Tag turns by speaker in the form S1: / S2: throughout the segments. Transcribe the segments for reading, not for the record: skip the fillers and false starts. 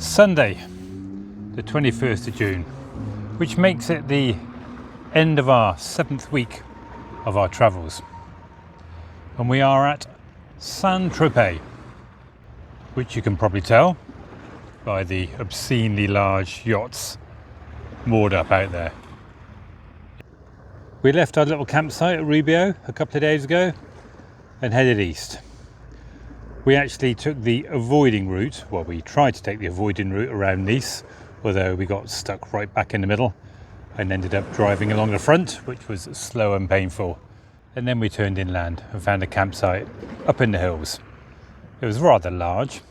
S1: Sunday, the 21st of June, which makes it the end of our 7th week of our travels. And we are at Saint Tropez, which you can probably tell by the obscenely large yachts moored up out there. We left our little campsite at Rubio a couple of days ago and headed east. We actually took the avoiding route, well, we tried to take the avoiding route around Nice, although we got stuck right back in the middle and ended up driving along the front, which was slow and painful. And then we turned inland and found a campsite up in the hills. It was rather large,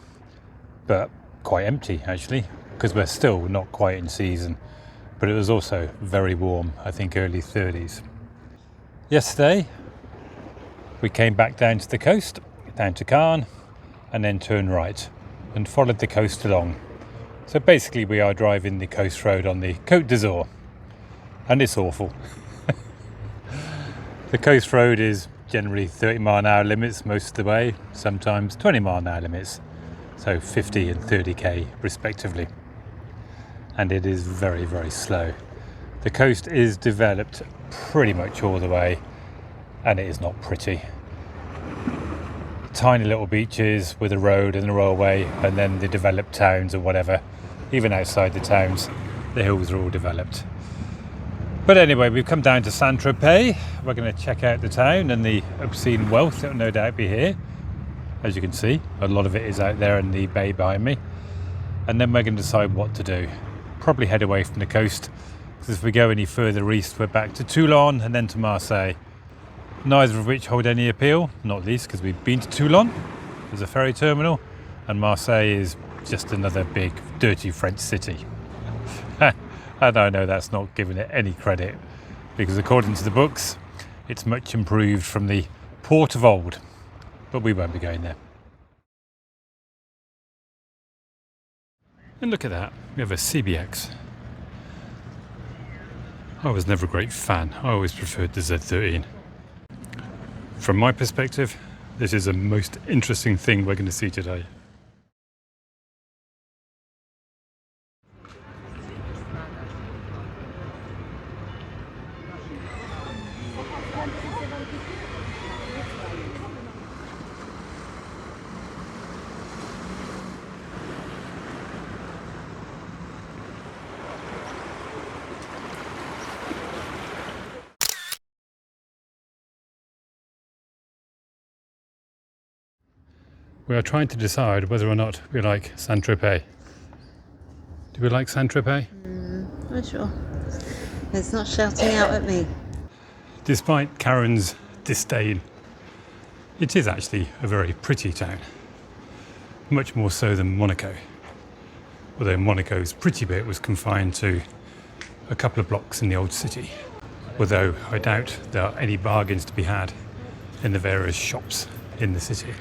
S1: but quite empty actually, because we're still not quite in season. But it was also very warm, I think early 30s. Yesterday, we came back down to the coast, down to Caen, and then turned right and followed the coast along. So basically we are driving the coast road on the Côte d'Azur, and it's awful. The coast road is generally 30 mile an hour limits most of the way, sometimes 20 mile an hour limits, so 50 and 30k respectively. And it is very, very slow. The coast is developed pretty much all the way, and it is not pretty. Tiny little beaches with a road and a railway, and then the developed towns or whatever. Even outside the towns, the hills are all developed. But anyway, we've come down to Saint Tropez. We're going to check out the town and the obscene wealth that will no doubt be here. As you can see, a lot of it is out there in the bay behind me. And then we're going to decide what to do. Probably head away from the coast, because if we go any further east, we're back to Toulon and then to Marseille. Neither of which hold any appeal, not least because we've been to Toulon, there's a ferry terminal, and Marseille is just another big, dirty French city. And I know that's not giving it any credit, because according to the books, it's much improved from the port of old, but we won't be going there. And look at that, we have a CBX. I was never a great fan, I always preferred the Z13. From my perspective, this is the most interesting thing we're going to see today. We are trying to decide whether or not we like Saint Tropez. Do we like Saint Tropez?
S2: Not sure. It's not shouting out at me.
S1: Despite Karen's disdain, it is actually a very pretty town. Much more so than Monaco. Although Monaco's pretty bit was confined to a couple of blocks in the old city. Although I doubt there are any bargains to be had in the various shops in the city.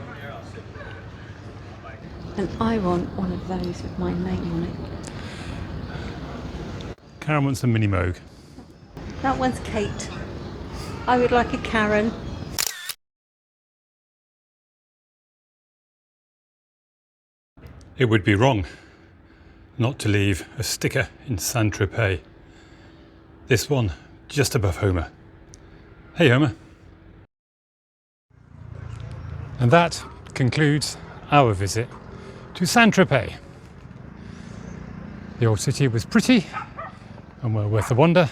S2: And I want one of those with my name on it.
S1: Karen wants a mini Moog.
S2: That one's Kate. I would like a Karen.
S1: It would be wrong not to leave a sticker in Saint Tropez. This one just above Homer. Hey Homer. And that concludes our visit to Saint Tropez. The old city was pretty and well worth a wander.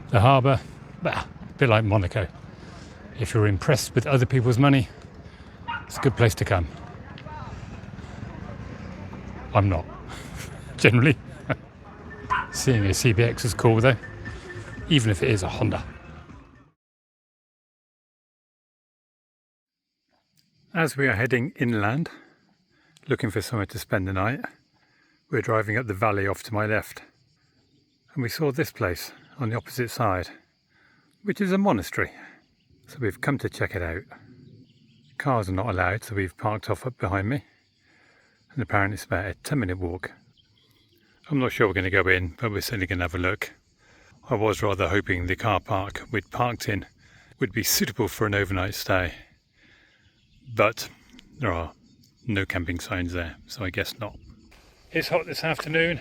S1: The harbour, a bit like Monaco. If you're impressed with other people's money, it's a good place to come. I'm not, generally. Seeing a CBX is cool though, even if it is a Honda. As we are heading inland, looking for somewhere to spend the night, we're driving up the valley off to my left. And we saw this place on the opposite side, which is a monastery. So we've come to check it out. Cars are not allowed, so we've parked off up behind me. And apparently it's about a 10-minute walk. I'm not sure we're going to go in, but we're certainly going to have a look. I was rather hoping the car park we'd parked in would be suitable for an overnight stay. But there are no camping signs there, so I guess not. It's hot this afternoon.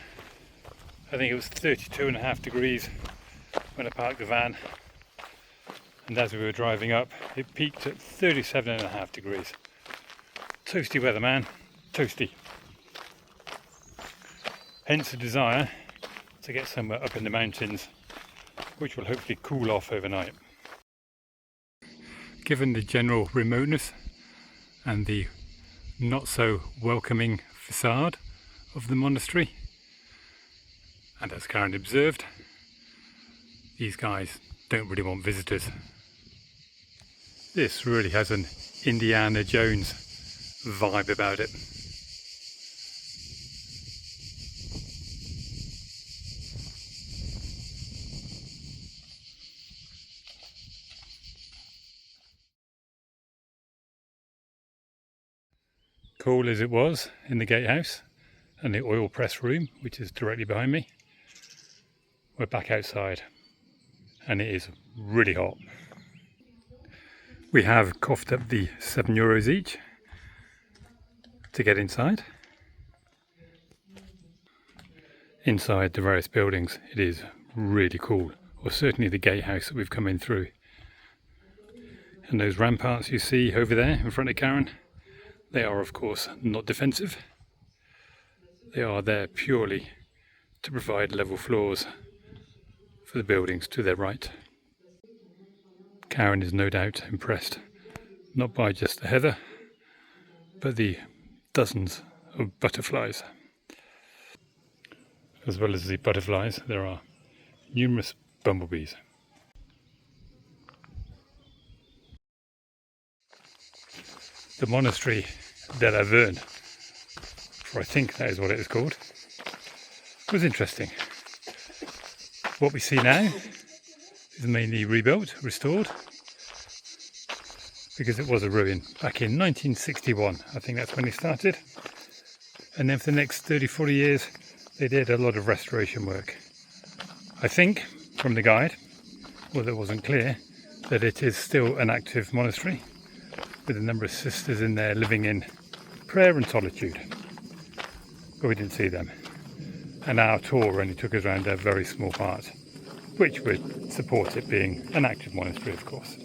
S1: I think it was 32.5 degrees when I parked the van, and as we were driving up it peaked at 37.5 degrees. Toasty weather, man, toasty. Hence the desire to get somewhere up in the mountains which will hopefully cool off overnight. Given the general remoteness and the not so welcoming facade of the monastery, and as Karen observed, these guys don't really want visitors. This really has an Indiana Jones vibe about it. Cool as it was in the gatehouse and the oil press room, which is directly behind me, we're back outside and it is really hot. We have coughed up the €7 each to get inside. Inside the various buildings it is really cool, or certainly the gatehouse that we've come in through. And those ramparts you see over there in front of Karen, they are of course not defensive. They are there purely to provide level floors for the buildings to their right. Karen is no doubt impressed, not by just the heather, but the dozens of butterflies. As well as the butterflies, there are numerous bumblebees. The monastery de la Verne, for I think that is what it is called, was interesting. What we see now is mainly rebuilt, restored, because it was a ruin back in 1961. I think that's when it started. And then for the next 30-40 years they did a lot of restoration work. I think from the guide, although it wasn't clear, that it is still an active monastery with a number of sisters in there living in prayer and solitude, but we didn't see them, and our tour only took us around a very small part, which would support it being an active monastery, of course.